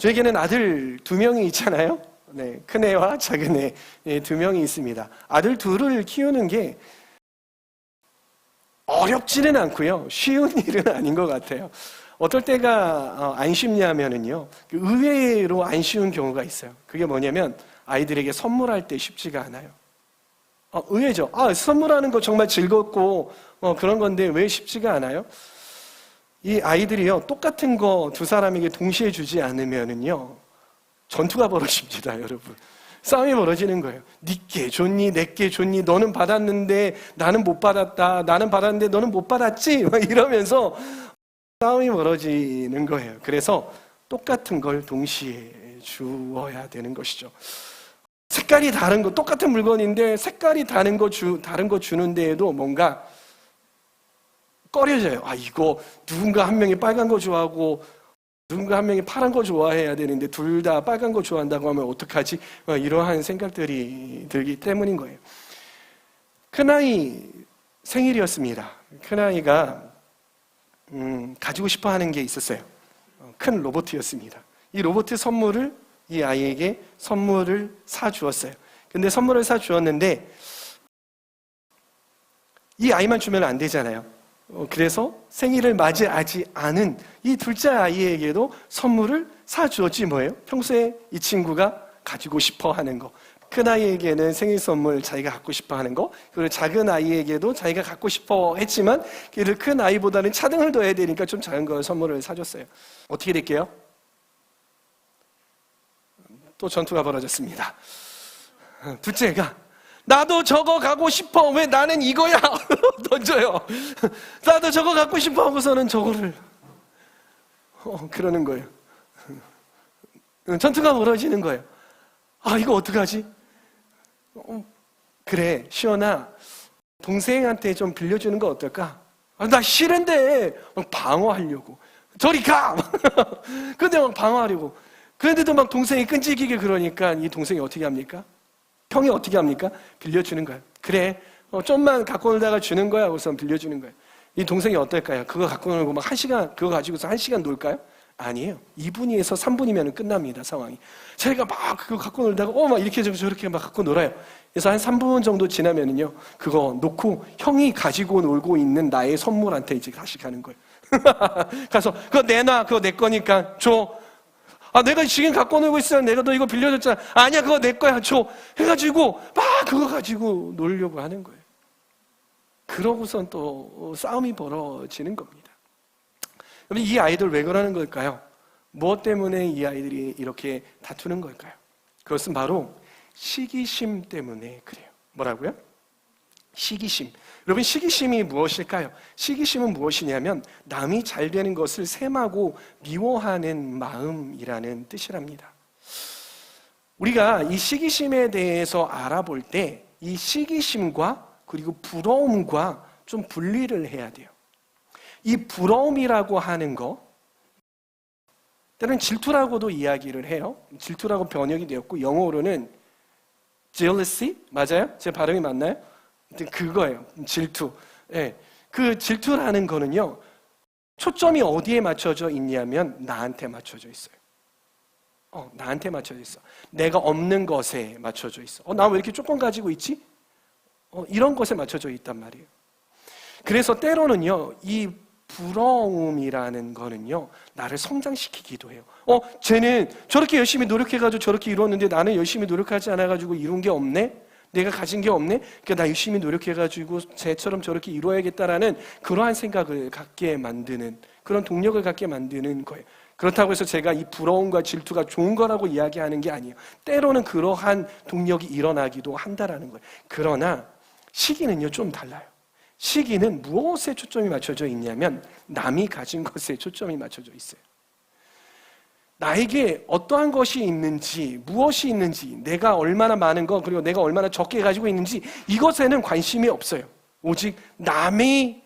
저에게는 아들 2명이 있잖아요. 네, 큰애와 작은애 2명이 있습니다. 아들 둘을 키우는 게 어렵지는 않고요. 쉬운 일은 아닌 것 같아요. 어떨 때가 안 쉽냐면은요, 의외로 안 쉬운 경우가 있어요. 그게 뭐냐면 아이들에게 선물할 때 쉽지가 않아요. 의외죠. 선물하는 거 정말 즐겁고 그런 건데 왜 쉽지가 않아요? 이 아이들이요, 똑같은 거 2사람에게 동시에 주지 않으면은요, 전투가 벌어집니다, 여러분. 싸움이 벌어지는 거예요. 니께 줬니, 내께 줬니, 너는 받았는데 나는 못 받았다, 나는 받았는데 너는 못 받았지, 이러면서 싸움이 벌어지는 거예요. 그래서 똑같은 걸 동시에 주어야 되는 것이죠. 색깔이 다른 거, 똑같은 물건인데 색깔이 다른 거 주는 데에도 뭔가 꺼려져요. 이거 누군가 한 명이 빨간 거 좋아하고 누군가 한 명이 파란 거 좋아해야 되는데 둘 다 빨간 거 좋아한다고 하면 어떡하지? 이러한 생각들이 들기 때문인 거예요. 큰아이 생일이었습니다. 큰아이가 가지고 싶어 하는 게 있었어요. 큰 로봇이었습니다. 이 로봇 선물을 이 아이에게 선물을 사주었어요. 근데 선물을 사주었는데 이 아이만 주면 안 되잖아요. 그래서 생일을 맞이하지 않은 이 둘째 아이에게도 선물을 사주었지 뭐예요? 평소에 이 친구가 가지고 싶어 하는 거. 큰 아이에게는 생일 선물 자기가 갖고 싶어 하는 거, 그리고 작은 아이에게도 자기가 갖고 싶어 했지만 큰 아이보다는 차등을 둬야 되니까 좀 작은 걸 선물을 사줬어요. 어떻게 될게요? 또 전투가 벌어졌습니다. 둘째가 나도 저거 가고 싶어. 왜 나는 이거야? 던져요. 나도 저거 갖고 싶어 하고서는 저거를 그러는 거예요. 전투가 벌어지는 거예요. 이거 어떡하지? 그래, 시원아, 동생한테 좀 빌려주는 거 어떨까? 나 싫은데 막 방어하려고. 저리 가! 근데 막 방어하려고. 그런데도 막 동생이 끈질기게 그러니까 이 동생이 어떻게 합니까? 형이 어떻게 합니까? 빌려주는 거예요. 그래, 좀만 갖고 놀다가 주는 거야. 우선 빌려주는 거예요. 이 동생이 어떨까요? 그거 갖고 놀고 막 1시간, 그거 가지고서 1시간 놀까요? 아니에요. 2분에서 3분이면 끝납니다, 상황이. 자기가 막 그거 갖고 놀다가, 막 이렇게 저렇게 막 갖고 놀아요. 그래서 한 3분 정도 지나면은요, 그거 놓고 형이 가지고 놀고 있는 나의 선물한테 이제 다시 가는 거예요. 가서, 그거 내놔. 그거 내 거니까 줘. 내가 지금 갖고 놀고 있어. 내가 너 이거 빌려줬잖아. 아니야, 그거 내 거야. 줘. 해가지고 막 그거 가지고 놀려고 하는 거예요. 그러고선 또 싸움이 벌어지는 겁니다. 여러분, 이 아이들 왜 그러는 걸까요? 무엇 때문에 이 아이들이 이렇게 다투는 걸까요? 그것은 바로 시기심 때문에 그래요. 뭐라고요? 시기심. 여러분, 시기심이 무엇일까요? 시기심은 무엇이냐면 남이 잘 되는 것을 셈하고 미워하는 마음이라는 뜻이랍니다. 우리가 이 시기심에 대해서 알아볼 때 이 시기심과 그리고 부러움과 좀 분리를 해야 돼요. 이 부러움이라고 하는 거, 때로는 질투라고도 이야기를 해요. 질투라고 번역이 되었고 영어로는 jealousy, 맞아요? 제 발음이 맞나요? 그거예요. 질투. 네. 그 질투라는 거는요, 초점이 어디에 맞춰져 있냐면 나한테 맞춰져 있어요. 나한테 맞춰져 있어. 내가 없는 것에 맞춰져 있어. 나 왜 이렇게 조금 가지고 있지? 이런 것에 맞춰져 있단 말이에요. 그래서 때로는요, 이 부러움이라는 거는요, 나를 성장시키기도 해요. 쟤는 저렇게 열심히 노력해가지고 저렇게 이뤘는데 나는 열심히 노력하지 않아가지고 이룬 게 없네? 내가 가진 게 없네? 그러니까 나 열심히 노력해가지고 쟤처럼 저렇게 이루어야겠다라는 그러한 생각을 갖게 만드는, 그런 동력을 갖게 만드는 거예요. 그렇다고 해서 제가 이 부러움과 질투가 좋은 거라고 이야기하는 게 아니에요. 때로는 그러한 동력이 일어나기도 한다라는 거예요. 그러나 시기는요, 좀 달라요. 시기는 무엇에 초점이 맞춰져 있냐면 남이 가진 것에 초점이 맞춰져 있어요. 나에게 어떠한 것이 있는지, 무엇이 있는지, 내가 얼마나 많은 것, 그리고 내가 얼마나 적게 가지고 있는지 이것에는 관심이 없어요. 오직 남이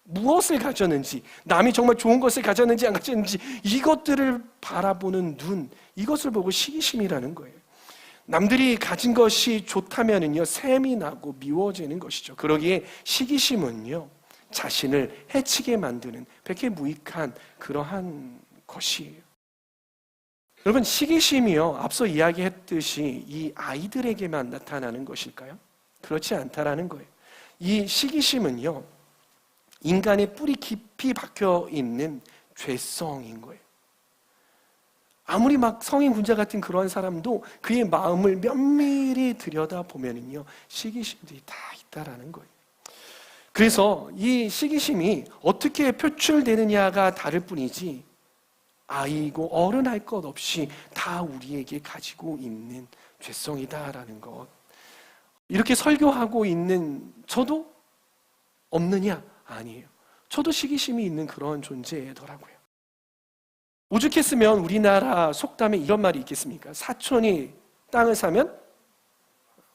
무엇을 가졌는지, 남이 정말 좋은 것을 가졌는지 안 가졌는지 이것들을 바라보는 눈, 이것을 보고 시기심이라는 거예요. 남들이 가진 것이 좋다면은요, 샘이 나고 미워지는 것이죠. 그러기에 시기심은요, 자신을 해치게 만드는 백해무익한 그러한 것이에요. 여러분, 시기심이요, 앞서 이야기했듯이 이 아이들에게만 나타나는 것일까요? 그렇지 않다라는 거예요. 이 시기심은요, 인간의 뿌리 깊이 박혀 있는 죄성인 거예요. 아무리 막 성인 군자 같은 그런 사람도 그의 마음을 면밀히 들여다보면은요, 시기심들이 다 있다라는 거예요. 그래서 이 시기심이 어떻게 표출되느냐가 다를 뿐이지, 아이고 어른할 것 없이 다 우리에게 가지고 있는 죄성이다라는 것. 이렇게 설교하고 있는 저도 없느냐? 아니에요. 저도 시기심이 있는 그런 존재더라고요. 오죽했으면 우리나라 속담에 이런 말이 있겠습니까? 사촌이 땅을 사면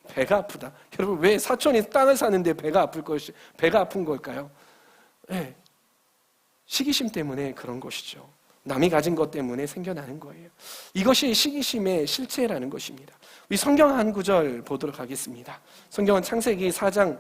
배가 아프다. 여러분, 왜 사촌이 땅을 사는데 배가 아픈 걸까요? 네. 시기심 때문에 그런 것이죠. 남이 가진 것 때문에 생겨나는 거예요. 이것이 시기심의 실체라는 것입니다. 우리 성경 한 구절 보도록 하겠습니다. 성경은 창세기 4장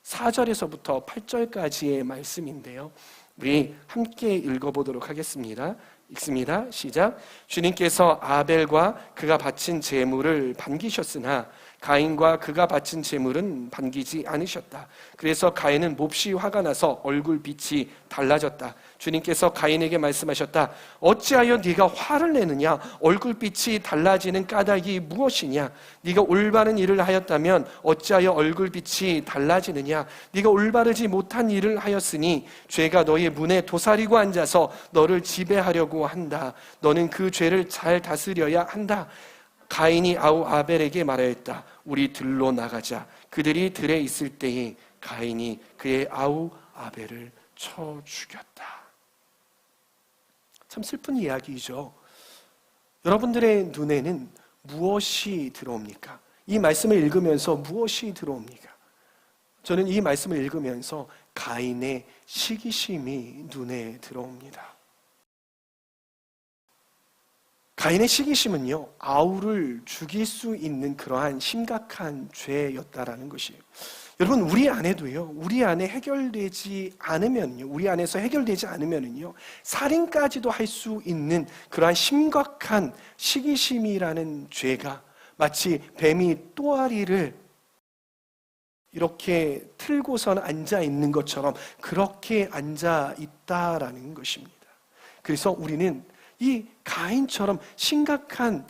4절에서부터 8절까지의 말씀인데요. 우리 함께 읽어보도록 하겠습니다. 읽습니다. 시작. 주님께서 아벨과 그가 바친 제물을 반기셨으나 가인과 그가 바친 제물은 반기지 않으셨다. 그래서 가인은 몹시 화가 나서 얼굴빛이 달라졌다. 주님께서 가인에게 말씀하셨다. 어찌하여 네가 화를 내느냐? 얼굴빛이 달라지는 까닭이 무엇이냐? 네가 올바른 일을 하였다면 어찌하여 얼굴빛이 달라지느냐? 네가 올바르지 못한 일을 하였으니 죄가 너의 문에 도사리고 앉아서 너를 지배하려고 한다. 너는 그 죄를 잘 다스려야 한다. 가인이 아우 아벨에게 말하였다. 우리 들로 나가자. 그들이 들에 있을 때에 가인이 그의 아우 아벨을 쳐 죽였다. 참 슬픈 이야기죠. 여러분들의 눈에는 무엇이 들어옵니까? 이 말씀을 읽으면서 무엇이 들어옵니까? 저는 이 말씀을 읽으면서 가인의 시기심이 눈에 들어옵니다. 가인의 시기심은요, 아우를 죽일 수 있는 그러한 심각한 죄였다라는 것이에요. 여러분, 우리 안에도요, 우리 안에 해결되지 않으면요, 우리 안에서 해결되지 않으면요, 살인까지도 할 수 있는 그러한 심각한 시기심이라는 죄가 마치 뱀이 또아리를 이렇게 틀고선 앉아 있는 것처럼 그렇게 앉아 있다라는 것입니다. 그래서 우리는 이 가인처럼 심각한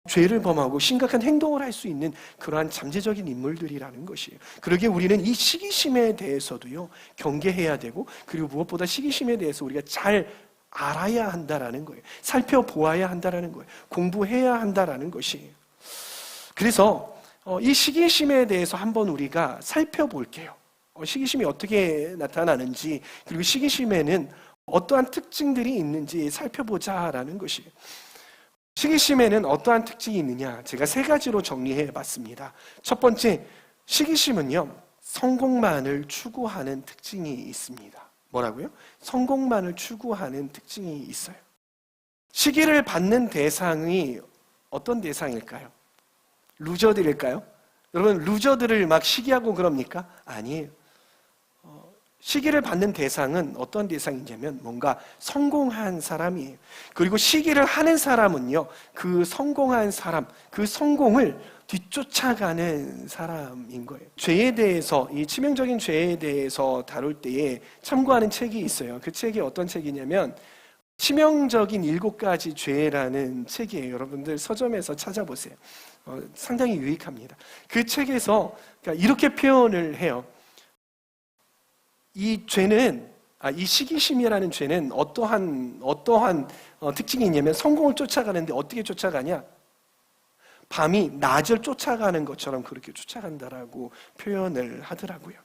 죄를 범하고 심각한 행동을 할 수 있는 그러한 잠재적인 인물들이라는 것이에요. 그러기에 우리는 이 시기심에 대해서도요, 경계해야 되고, 그리고 무엇보다 시기심에 대해서 우리가 잘 알아야 한다라는 거예요. 살펴보아야 한다라는 거예요. 공부해야 한다라는 것이에요. 그래서 이 시기심에 대해서 한번 우리가 살펴볼게요. 시기심이 어떻게 나타나는지, 그리고 시기심에는 어떠한 특징들이 있는지 살펴보자라는 것이에요. 시기심에는 어떠한 특징이 있느냐? 제가 3가지로 정리해 봤습니다. 첫 번째, 시기심은요, 성공만을 추구하는 특징이 있습니다. 뭐라고요? 성공만을 추구하는 특징이 있어요. 시기를 받는 대상이 어떤 대상일까요? 루저들일까요? 여러분, 루저들을 막 시기하고 그럽니까? 아니에요. 시기를 받는 대상은 어떤 대상이냐면 뭔가 성공한 사람이에요. 그리고 시기를 하는 사람은요, 그 성공한 사람, 그 성공을 뒤쫓아가는 사람인 거예요. 죄에 대해서, 이 치명적인 죄에 대해서 다룰 때에 참고하는 책이 있어요. 그 책이 어떤 책이냐면 치명적인 7가지 죄라는 책이에요. 여러분들 서점에서 찾아보세요. 상당히 유익합니다. 그 책에서 그러니까 이렇게 표현을 해요. 이 죄는, 이 시기심이라는 죄는 어떠한 특징이 있냐면 성공을 쫓아가는데 어떻게 쫓아가냐? 밤이 낮을 쫓아가는 것처럼 그렇게 쫓아간다라고 표현을 하더라고요.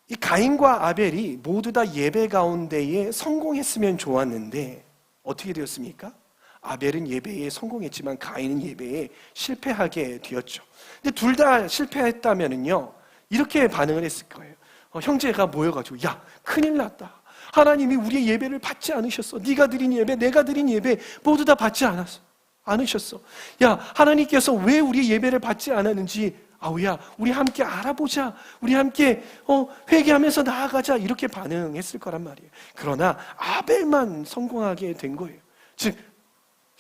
이 가인과 아벨이 모두 다 예배 가운데에 성공했으면 좋았는데 어떻게 되었습니까? 아벨은 예배에 성공했지만 가인은 예배에 실패하게 되었죠. 근데 둘 다 실패했다면은요, 이렇게 반응을 했을 거예요. 형제가 모여가지고, 야, 큰일 났다. 하나님이 우리의 예배를 받지 않으셨어. 네가 드린 예배, 내가 드린 예배 모두 다 받지 않으셨어. 야, 하나님께서 왜 우리의 예배를 받지 않았는지, 아우야, 우리 함께 알아보자. 우리 함께 회개하면서 나아가자. 이렇게 반응했을 거란 말이에요. 그러나 아벨만 성공하게 된 거예요. 즉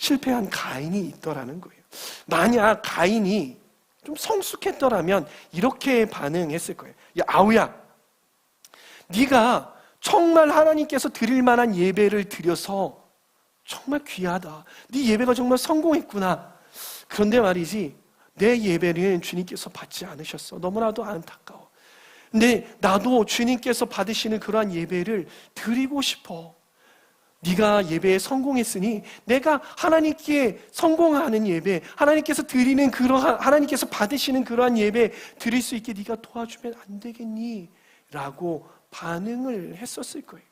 실패한 가인이 있더라는 거예요. 만약 가인이 좀 성숙했더라면 이렇게 반응했을 거예요. 야, 아우야, 네가 정말 하나님께서 드릴 만한 예배를 드려서 정말 귀하다. 네 예배가 정말 성공했구나. 그런데 말이지, 내 예배는 주님께서 받지 않으셨어. 너무나도 안타까워. 근데 나도 주님께서 받으시는 그러한 예배를 드리고 싶어. 네가 예배에 성공했으니 내가 하나님께 성공하는 예배, 하나님께서 드리는 하나님께서 받으시는 그러한 예배 드릴 수 있게 네가 도와주면 안 되겠니? 라고 반응을 했었을 거예요.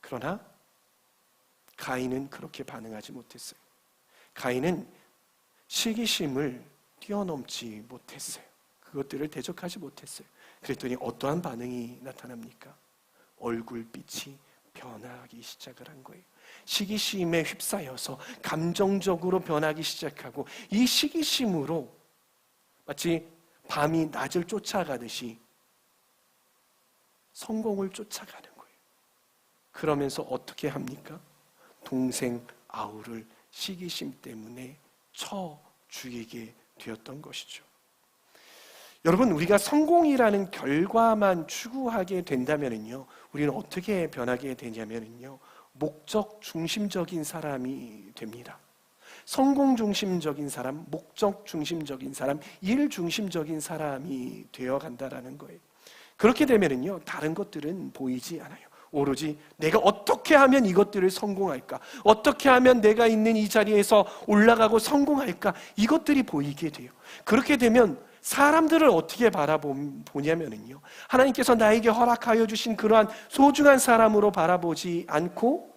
그러나 가인은 그렇게 반응하지 못했어요. 가인은 시기심을 뛰어넘지 못했어요. 그것들을 대적하지 못했어요. 그랬더니 어떠한 반응이 나타납니까? 얼굴빛이 변하기 시작을 한 거예요. 시기심에 휩싸여서 감정적으로 변하기 시작하고, 이 시기심으로 마치 밤이 낮을 쫓아가듯이 성공을 쫓아가는 거예요. 그러면서 어떻게 합니까? 동생 아우를 시기심 때문에 쳐 죽이게 되었던 것이죠. 여러분, 우리가 성공이라는 결과만 추구하게 된다면요, 우리는 어떻게 변하게 되냐면요, 목적 중심적인 사람이 됩니다. 성공 중심적인 사람, 목적 중심적인 사람, 일 중심적인 사람이 되어 간다라는 거예요. 그렇게 되면요, 다른 것들은 보이지 않아요. 오로지 내가 어떻게 하면 이것들을 성공할까? 어떻게 하면 내가 있는 이 자리에서 올라가고 성공할까? 이것들이 보이게 돼요. 그렇게 되면 사람들을 어떻게 바라보냐면요, 하나님께서 나에게 허락하여 주신 그러한 소중한 사람으로 바라보지 않고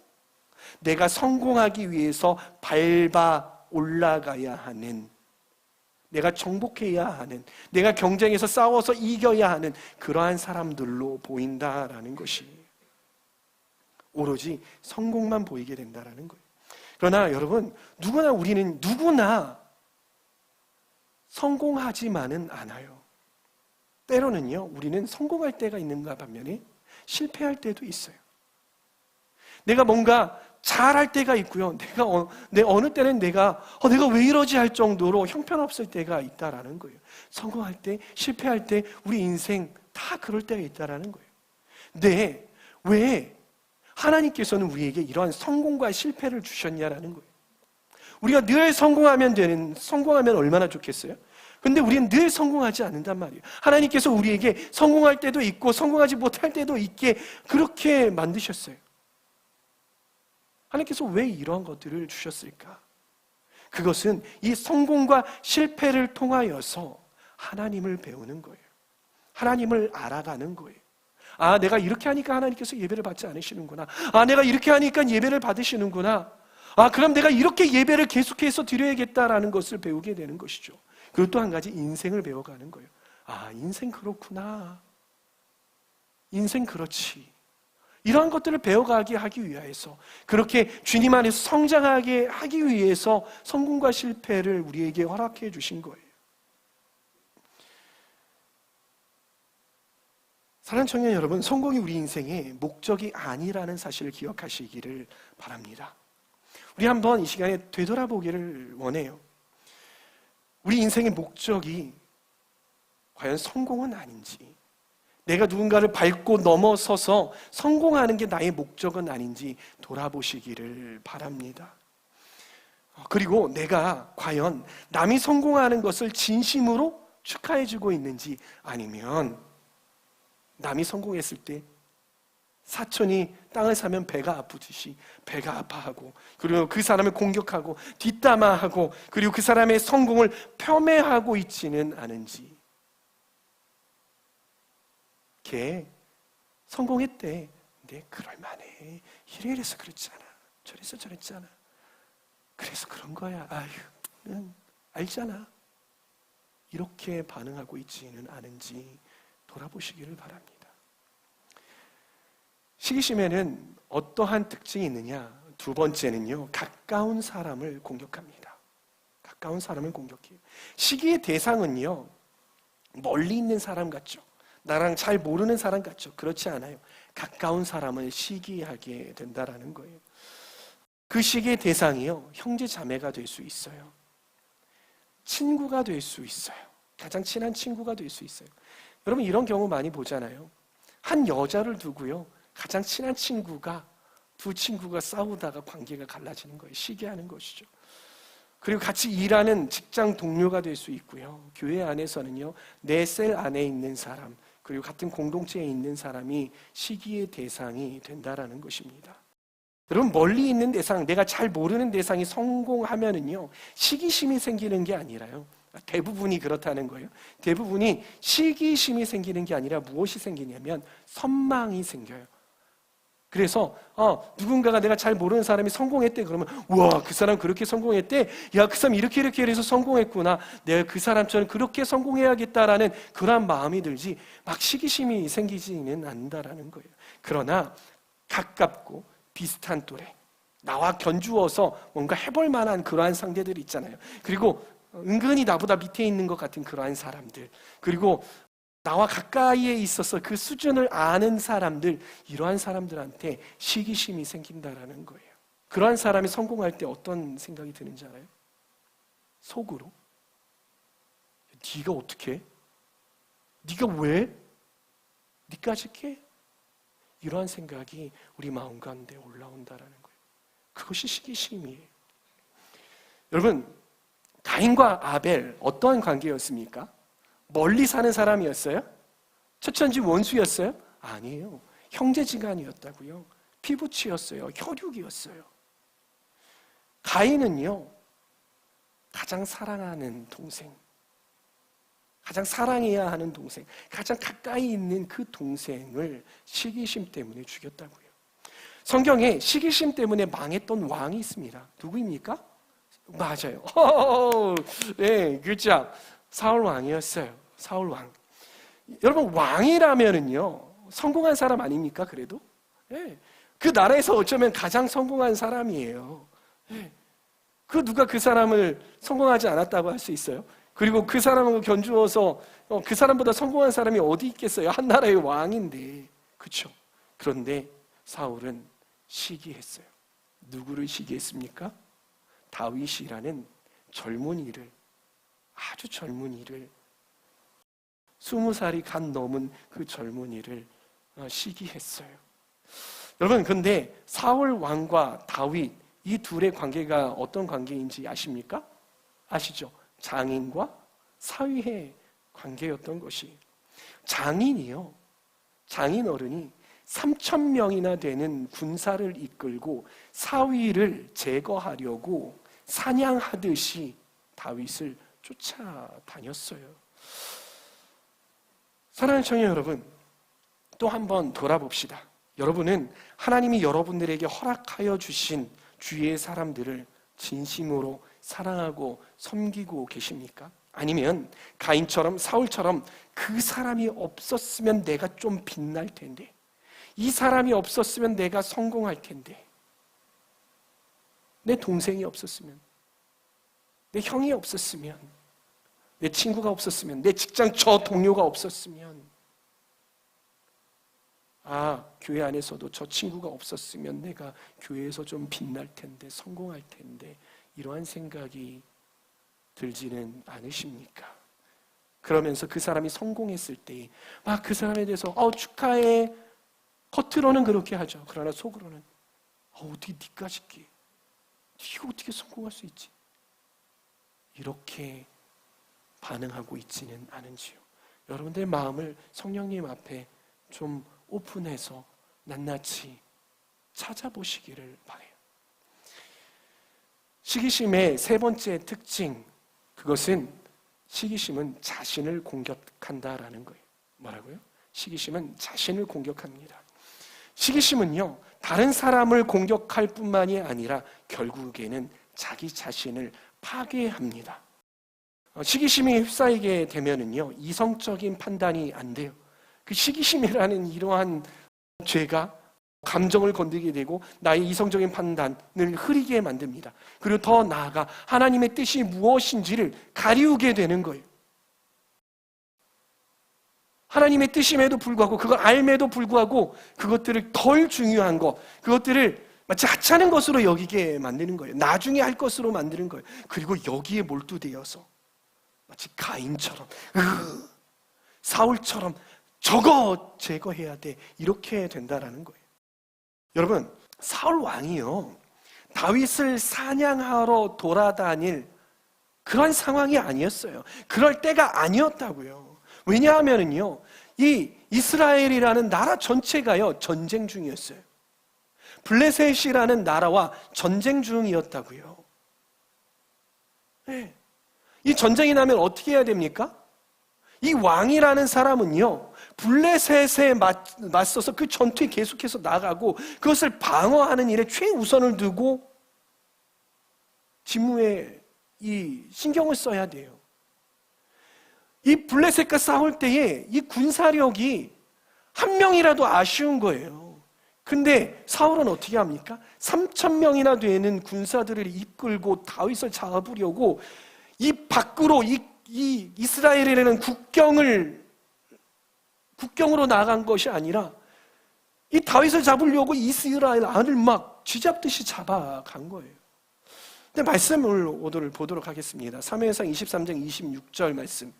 내가 성공하기 위해서 밟아 올라가야 하는, 내가 정복해야 하는, 내가 경쟁에서 싸워서 이겨야 하는 그러한 사람들로 보인다라는 것이 오로지 성공만 보이게 된다라는 거예요. 그러나 여러분, 우리는 누구나 성공하지만은 않아요. 때로는요, 우리는 성공할 때가 있는가 반면에 실패할 때도 있어요. 내가 뭔가 잘할 때가 있고요, 어느 때는 내가 왜 이러지 할 정도로 형편없을 때가 있다라는 거예요. 성공할 때, 실패할 때, 우리 인생 다 그럴 때가 있다라는 거예요. 근데 왜 하나님께서는 우리에게 이러한 성공과 실패를 주셨냐라는 거예요. 우리가 늘 성공하면 얼마나 좋겠어요? 근데 우리는 늘 성공하지 않는단 말이에요. 하나님께서 우리에게 성공할 때도 있고 성공하지 못할 때도 있게 그렇게 만드셨어요. 하나님께서 왜 이러한 것들을 주셨을까? 그것은 이 성공과 실패를 통하여서 하나님을 배우는 거예요. 하나님을 알아가는 거예요. 아, 내가 이렇게 하니까 하나님께서 예배를 받지 않으시는구나. 아, 내가 이렇게 하니까 예배를 받으시는구나. 아, 그럼 내가 이렇게 예배를 계속해서 드려야겠다라는 것을 배우게 되는 것이죠. 그리고 또 한 가지, 인생을 배워가는 거예요. 아, 인생 그렇구나. 인생 그렇지. 이러한 것들을 배워가게 하기 위해서, 그렇게 주님 안에서 성장하게 하기 위해서 성공과 실패를 우리에게 허락해 주신 거예요. 사랑하는 청년 여러분, 성공이 우리 인생의 목적이 아니라는 사실을 기억하시기를 바랍니다. 우리 한번 이 시간에 되돌아보기를 원해요. 우리 인생의 목적이 과연 성공은 아닌지, 내가 누군가를 밟고 넘어서서 성공하는 게 나의 목적은 아닌지 돌아보시기를 바랍니다. 그리고 내가 과연 남이 성공하는 것을 진심으로 축하해주고 있는지, 아니면 남이 성공했을 때 사촌이 땅을 사면 배가 아프듯이 배가 아파하고, 그리고 그 사람을 공격하고 뒷담화하고, 그리고 그 사람의 성공을 폄훼하고 있지는 않은지. 걔 성공했대. 근데 그럴만해. 이래서 그랬잖아. 저래서 저랬잖아. 그래서 그런 거야. 아휴, 알잖아. 이렇게 반응하고 있지는 않은지 돌아보시기를 바랍니다. 시기심에는 어떠한 특징이 있느냐? 두 번째는요, 가까운 사람을 공격합니다. 가까운 사람을 공격해요. 시기의 대상은요, 멀리 있는 사람 같죠? 나랑 잘 모르는 사람 같죠? 그렇지 않아요. 가까운 사람을 시기하게 된다라는 거예요. 그 시기의 대상이요, 형제 자매가 될 수 있어요. 친구가 될 수 있어요. 가장 친한 친구가 될 수 있어요. 여러분 이런 경우 많이 보잖아요. 한 여자를 두고요, 가장 친한 친구가, 두 친구가 싸우다가 관계가 갈라지는 거예요. 시기하는 것이죠. 그리고 같이 일하는 직장 동료가 될 수 있고요. 교회 안에서는요, 내 셀 안에 있는 사람, 그리고 같은 공동체에 있는 사람이 시기의 대상이 된다라는 것입니다. 여러분 멀리 있는 대상, 내가 잘 모르는 대상이 성공하면은요, 시기심이 생기는 게 아니라요, 대부분이 그렇다는 거예요. 대부분이 시기심이 생기는 게 아니라 무엇이 생기냐면 선망이 생겨요. 그래서 누군가가 내가 잘 모르는 사람이 성공했대 그러면, 우와 그 사람 그렇게 성공했대, 야 그 사람 이렇게 해서 성공했구나, 내가 그 사람처럼 그렇게 성공해야겠다라는 그런 마음이 들지 막 시기심이 생기지는 않는다라는 거예요. 그러나 가깝고 비슷한 또래, 나와 견주어서 뭔가 해볼 만한 그러한 상대들이 있잖아요. 그리고 은근히 나보다 밑에 있는 것 같은 그러한 사람들, 그리고 나와 가까이에 있어서 그 수준을 아는 사람들, 이러한 사람들한테 시기심이 생긴다라는 거예요. 그러한 사람이 성공할 때 어떤 생각이 드는지 알아요? 속으로 네가 어떻게? 네가 왜? 네까지 깨? 이러한 생각이 우리 마음 가운데 올라온다라는 거예요. 그것이 시기심이에요. 여러분 가인과 아벨 어떠한 관계였습니까? 멀리 사는 사람이었어요? 처천지 원수였어요? 아니에요. 형제지간이었다고요. 피부치였어요. 혈육이었어요. 가인은요, 가장 사랑하는 동생, 가장 사랑해야 하는 동생, 가장 가까이 있는 그 동생을 시기심 때문에 죽였다고요. 성경에 시기심 때문에 망했던 왕이 있습니다. 누구입니까? 맞아요. 네, 그렇죠. 사울 왕이었어요. 사울 왕. 여러분 왕이라면은요, 성공한 사람 아닙니까? 그래도 네. 그 나라에서 어쩌면 가장 성공한 사람이에요. 네. 그 누가 그 사람을 성공하지 않았다고 할 수 있어요? 그리고 그 사람을 견주어서 그 사람보다 성공한 사람이 어디 있겠어요? 한 나라의 왕인데, 그렇죠? 그런데 사울은 시기했어요. 누구를 시기했습니까? 다윗이라는 젊은이를, 아주 젊은이를, 20살이 간 넘은 그 젊은이를 시기했어요. 여러분 근데 사울 왕과 다윗 이 둘의 관계가 어떤 관계인지 아십니까? 아시죠? 장인과 사위의 관계였던 것이. 장인이요, 장인 어른이 3,000명이나 되는 군사를 이끌고 사위를 제거하려고 사냥하듯이 다윗을 쫓아다녔어요. 사랑하는 청년 여러분, 또 한번 돌아봅시다. 여러분은 하나님이 여러분들에게 허락하여 주신 주위의 사람들을 진심으로 사랑하고 섬기고 계십니까? 아니면 가인처럼 사울처럼 그 사람이 없었으면 내가 좀 빛날 텐데, 이 사람이 없었으면 내가 성공할 텐데, 내 동생이 없었으면, 내 형이 없었으면, 내 친구가 없었으면, 내 직장 저 동료가 없었으면, 교회 안에서도 저 친구가 없었으면 내가 교회에서 좀 빛날 텐데, 성공할 텐데, 이러한 생각이 들지는 않으십니까? 그러면서 그 사람이 성공했을 때 막 그 사람에 대해서 축하해, 겉으로는 그렇게 하죠. 그러나 속으로는 어떻게 니까지 끼? 네가 어떻게 성공할 수 있지? 이렇게 반응하고 있지는 않은지요. 여러분들의 마음을 성령님 앞에 좀 오픈해서 낱낱이 찾아보시기를 바라요. 시기심의 세 번째 특징, 그것은 시기심은 자신을 공격한다라는 거예요. 뭐라고요? 시기심은 자신을 공격합니다. 시기심은요, 다른 사람을 공격할 뿐만이 아니라 결국에는 자기 자신을 파괴합니다. 시기심이 휩싸이게 되면은요, 이성적인 판단이 안 돼요. 그 시기심이라는 이러한 죄가 감정을 건드리게 되고 나의 이성적인 판단을 흐리게 만듭니다. 그리고 더 나아가 하나님의 뜻이 무엇인지를 가리우게 되는 거예요. 하나님의 뜻임에도 불구하고, 그걸 알매도 불구하고 그것들을 덜 중요한 것, 그것들을 마치 하찮은 것으로 여기게 만드는 거예요. 나중에 할 것으로 만드는 거예요. 그리고 여기에 몰두되어서 마치 가인처럼 사울처럼 저거 제거해야 돼, 이렇게 된다라는 거예요. 여러분, 사울 왕이요, 다윗을 사냥하러 돌아다닐 그런 상황이 아니었어요. 그럴 때가 아니었다고요. 왜냐하면요, 이 이스라엘이라는 나라 전체가요 전쟁 중이었어요. 블레셋이라는 나라와 전쟁 중이었다고요. 네. 이 전쟁이 나면 어떻게 해야 됩니까? 이 왕이라는 사람은요, 블레셋에 맞서서 그 전투에 계속해서 나가고 그것을 방어하는 일에 최우선을 두고 직무에 이 신경을 써야 돼요. 이 블레셋과 싸울 때에 이 군사력이 한 명이라도 아쉬운 거예요. 근데 사울은 어떻게 합니까? 3,000명이나 되는 군사들을 이끌고 다윗을 잡으려고 이 밖으로 이 이스라엘이라는 국경으로 나간 것이 아니라 이 다윗을 잡으려고 이스라엘 안을 막 쥐잡듯이 잡아간 거예요. 근데 말씀을 오늘 보도록 하겠습니다. 사무엘상 23장 26절 말씀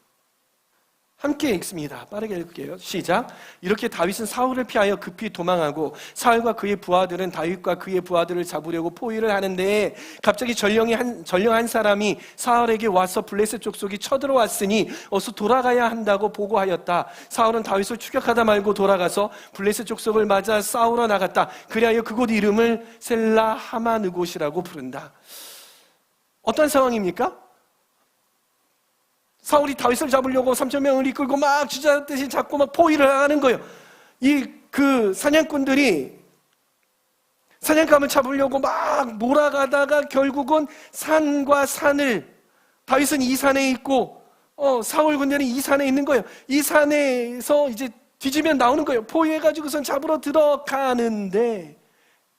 함께 읽습니다. 빠르게 읽을게요. 시작. 이렇게 다윗은 사울을 피하여 급히 도망하고 사울과 그의 부하들은 다윗과 그의 부하들을 잡으려고 포위를 하는데 갑자기 전령한 사람이 사울에게 와서 블레셋 족속이 쳐들어왔으니 어서 돌아가야 한다고 보고하였다. 사울은 다윗을 추격하다 말고 돌아가서 블레셋 족속을 맞아 싸우러 나갔다. 그리하여 그곳 이름을 셀라 하마느곳이라고 부른다. 어떤 상황입니까? 사울이 다윗을 잡으려고 3,000명을 이끌고 막 쥐잡듯이 잡고 막 포위를 하는 거예요. 그 사냥꾼들이 사냥감을 잡으려고 막 몰아가다가 결국은 산과 산을, 다윗은 이 산에 있고 사울 군대는 이 산에 있는 거예요. 이 산에서 이제 뒤지면 나오는 거예요. 포위해가지고선 잡으러 들어가는데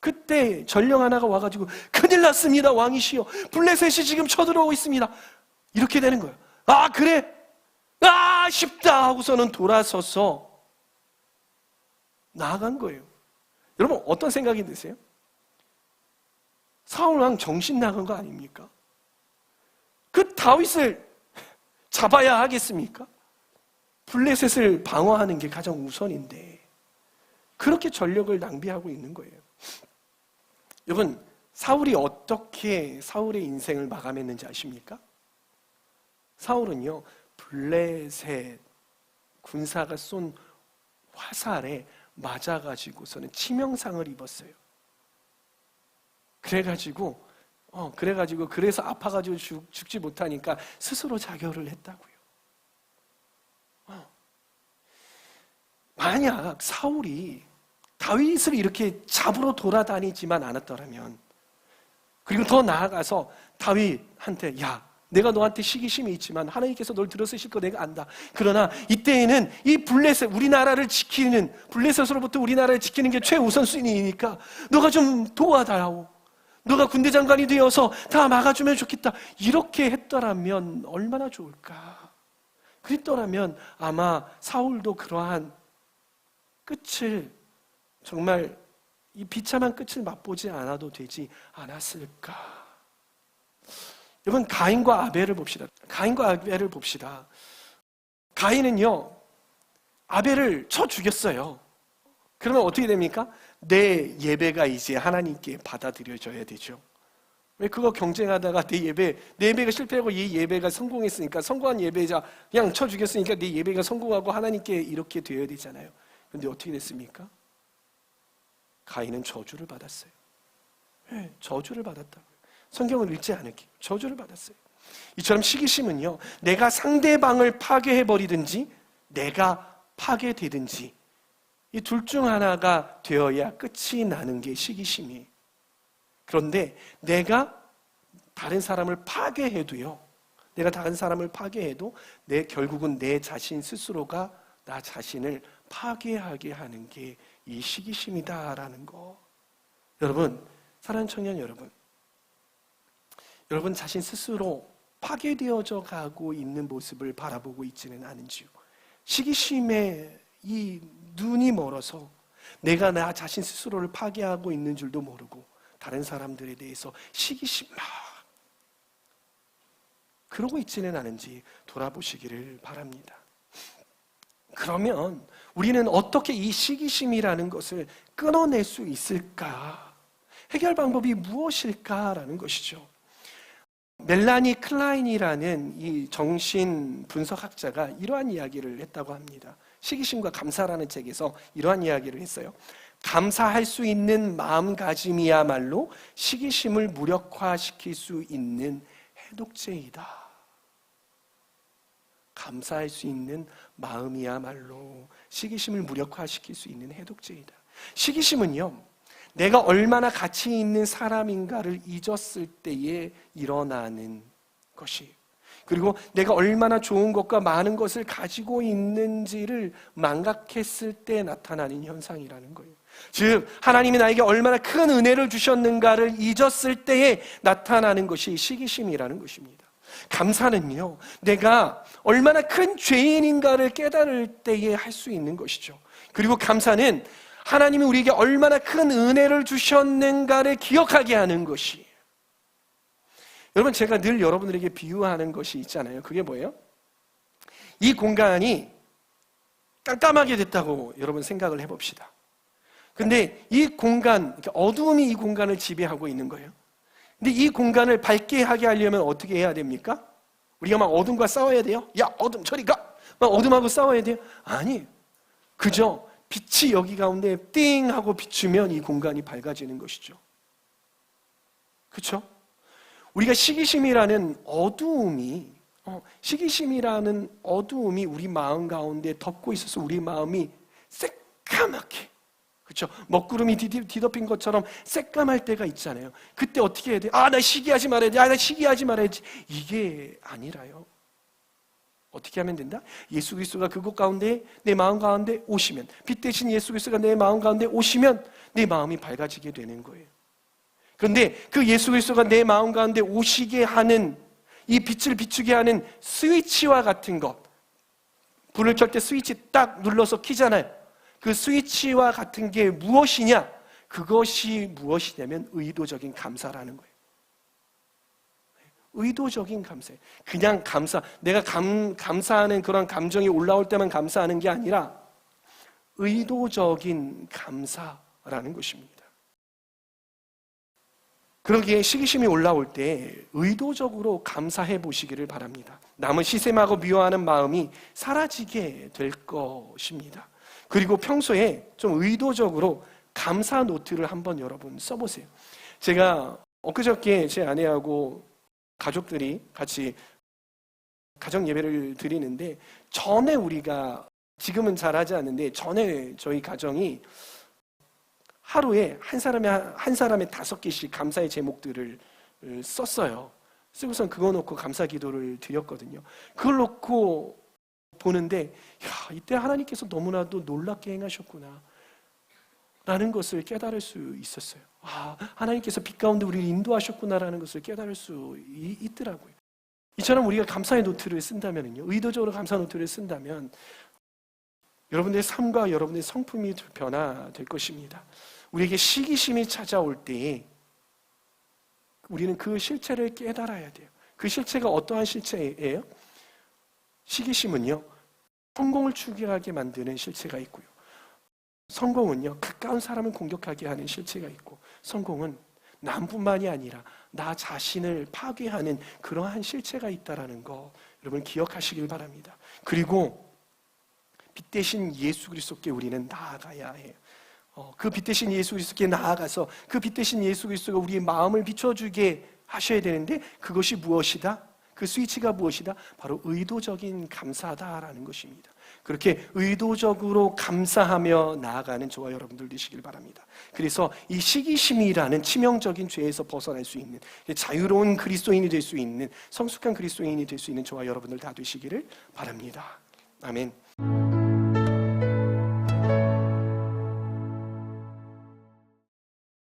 그때 전령 하나가 와가지고 큰일 났습니다, 왕이시여. 블레셋이 지금 쳐들어오고 있습니다. 이렇게 되는 거예요. 아, 그래? 아, 쉽다 하고서는 돌아서서 나아간 거예요. 여러분, 어떤 생각이 드세요? 사울왕 정신 나간 거 아닙니까? 그 다윗을 잡아야 하겠습니까? 블레셋을 방어하는 게 가장 우선인데 그렇게 전력을 낭비하고 있는 거예요. 여러분, 사울이 어떻게 사울의 인생을 마감했는지 아십니까? 사울은요, 블레셋 군사가 쏜 화살에 맞아가지고서는 치명상을 입었어요. 그래서 아파가지고 죽지 못하니까 스스로 자결을 했다고요. 만약 사울이 다윗을 이렇게 잡으러 돌아다니지만 않았더라면, 그리고 더 나아가서 다윗한테, 야, 내가 너한테 시기심이 있지만 하나님께서 널 들어쓰실 거 내가 안다. 그러나 이때에는 이 블레셋, 블레셋으로부터 우리나라를 지키는 게 최우선순위니까 너가 좀 도와다오. 너가 군대 장관이 되어서 다 막아주면 좋겠다. 이렇게 했더라면 얼마나 좋을까. 그랬더라면 아마 사울도 그러한 끝을, 정말 이 비참한 끝을 맛보지 않아도 되지 않았을까. 여러분, 가인과 아벨을 봅시다. 가인은요, 아벨을 쳐 죽였어요. 그러면 어떻게 됩니까? 내 예배가 이제 하나님께 받아들여져야 되죠. 왜 그거 경쟁하다가 내 예배가 실패하고 이 예배가 성공했으니까, 성공한 예배자 그냥 쳐 죽였으니까 내 예배가 성공하고 하나님께 이렇게 되어야 되잖아요. 그런데 어떻게 됐습니까? 가인은 저주를 받았어요. 네, 저주를 받았다고요. 성경을 읽지 않을게요. 저주를 받았어요. 이처럼 시기심은요, 내가 상대방을 파괴해버리든지 내가 파괴되든지 이 둘 중 하나가 되어야 끝이 나는 게 시기심이에요. 그런데 내가 다른 사람을 파괴해도 결국은 내 자신 스스로가 나 자신을 파괴하게 하는 게 이 시기심이다라는 거. 여러분, 사랑하는 청년 여러분 자신 스스로 파괴되어져 가고 있는 모습을 바라보고 있지는 않은지요? 시기심에 이 눈이 멀어서 내가 나 자신 스스로를 파괴하고 있는 줄도 모르고 다른 사람들에 대해서 시기심 막 그러고 있지는 않은지 돌아보시기를 바랍니다. 그러면 우리는 어떻게 이 시기심이라는 것을 끊어낼 수 있을까? 해결 방법이 무엇일까라는 것이죠. 멜라니 클라인이라는 이 정신 분석학자가 이러한 이야기를 했다고 합니다. 시기심과 감사라는 책에서 이러한 이야기를 했어요. 감사할 수 있는 마음가짐이야말로 시기심을 무력화시킬 수 있는 해독제이다. 감사할 수 있는 마음이야말로 시기심을 무력화시킬 수 있는 해독제이다. 시기심은요, 내가 얼마나 가치 있는 사람인가를 잊었을 때에 일어나는 것이에요. 그리고 내가 얼마나 좋은 것과 많은 것을 가지고 있는지를 망각했을 때 나타나는 현상이라는 거예요. 즉 하나님이 나에게 얼마나 큰 은혜를 주셨는가를 잊었을 때에 나타나는 것이 시기심이라는 것입니다. 감사는요, 내가 얼마나 큰 죄인인가를 깨달을 때에 할 수 있는 것이죠. 그리고 감사는 하나님이 우리에게 얼마나 큰 은혜를 주셨는가를 기억하게 하는 것이. 여러분, 제가 늘 여러분들에게 비유하는 것이 있잖아요. 그게 뭐예요? 이 공간이 깜깜하게 됐다고 여러분 생각을 해봅시다. 근데 이 공간, 어두움이 이 공간을 지배하고 있는 거예요. 근데 이 공간을 밝게 하게 하려면 어떻게 해야 됩니까? 우리가 막 어둠과 싸워야 돼요? 야, 어둠 저리 가! 막 어둠하고 싸워야 돼요? 아니, 그저 빛이 여기 가운데 띵 하고 비추면 이 공간이 밝아지는 것이죠. 그렇죠? 우리가 시기심이라는 어두움이 우리 마음 가운데 덮고 있어서 우리 마음이 새까맣게, 그렇죠? 먹구름이 뒤덮인 것처럼 새까말 때가 있잖아요. 그때 어떻게 해야 돼? 나 시기하지 말아야지. 나 시기하지 말아야지. 이게 아니라요. 어떻게 하면 된다? 예수 그리스도가 그곳 가운데 내 마음 가운데 오시면, 빛 대신 예수 그리스도가 내 마음 가운데 오시면 내 마음이 밝아지게 되는 거예요. 그런데 그 예수 그리스도가 내 마음 가운데 오시게 하는, 이 빛을 비추게 하는 스위치와 같은 것, 불을 켤 때 스위치 딱 눌러서 켜잖아요. 그 스위치와 같은 게 무엇이냐? 그것이 무엇이냐면 의도적인 감사라는 거예요. 의도적인 감사예요. 그냥 감사, 내가 감사하는 그런 감정이 올라올 때만 감사하는 게 아니라 의도적인 감사라는 것입니다. 그러기에 시기심이 올라올 때 의도적으로 감사해 보시기를 바랍니다. 남을 시샘하고 미워하는 마음이 사라지게 될 것입니다. 그리고 평소에 좀 의도적으로 감사 노트를 한번 여러분 써보세요. 제가 엊그저께 제 아내하고 가족들이 같이 가정 예배를 드리는데, 전에 우리가, 지금은 잘하지 않는데 전에 저희 가정이 하루에 한 사람의 5개씩 감사의 제목들을 썼어요. 쓰고선 그거 놓고 감사 기도를 드렸거든요. 그걸 놓고 보는데, 이때 하나님께서 너무나도 놀랍게 행하셨구나 라는 것을 깨달을 수 있었어요. 하나님께서 빛 가운데 우리를 인도하셨구나라는 것을 깨달을 수 있더라고요. 이처럼 우리가 감사의 노트를 쓴다면요, 의도적으로 감사 노트를 쓴다면 여러분들의 삶과 여러분들의 성품이 변화될 것입니다. 우리에게 시기심이 찾아올 때에 우리는 그 실체를 깨달아야 돼요. 그 실체가 어떠한 실체예요? 시기심은요, 성공을 추구하게 만드는 실체가 있고요, 성공은요, 가까운 사람을 공격하게 하는 실체가 있고, 성공은 남뿐만이 아니라 나 자신을 파괴하는 그러한 실체가 있다는 거 여러분 기억하시길 바랍니다. 그리고 빛 대신 예수 그리스도께 우리는 나아가야 해요. 그 빛 대신 예수 그리스도께 나아가서 그 빛 대신 예수 그리스도가 우리의 마음을 비춰주게 하셔야 되는데, 그것이 무엇이다? 그 스위치가 무엇이다? 바로 의도적인 감사다라는 것입니다. 그렇게 의도적으로 감사하며 나아가는 저와 여러분들 되시길 바랍니다. 그래서 이 시기심이라는 치명적인 죄에서 벗어날 수 있는, 자유로운 그리스도인이 될 수 있는, 성숙한 그리스도인이 될 수 있는 저와 여러분들 다 되시기를 바랍니다. 아멘.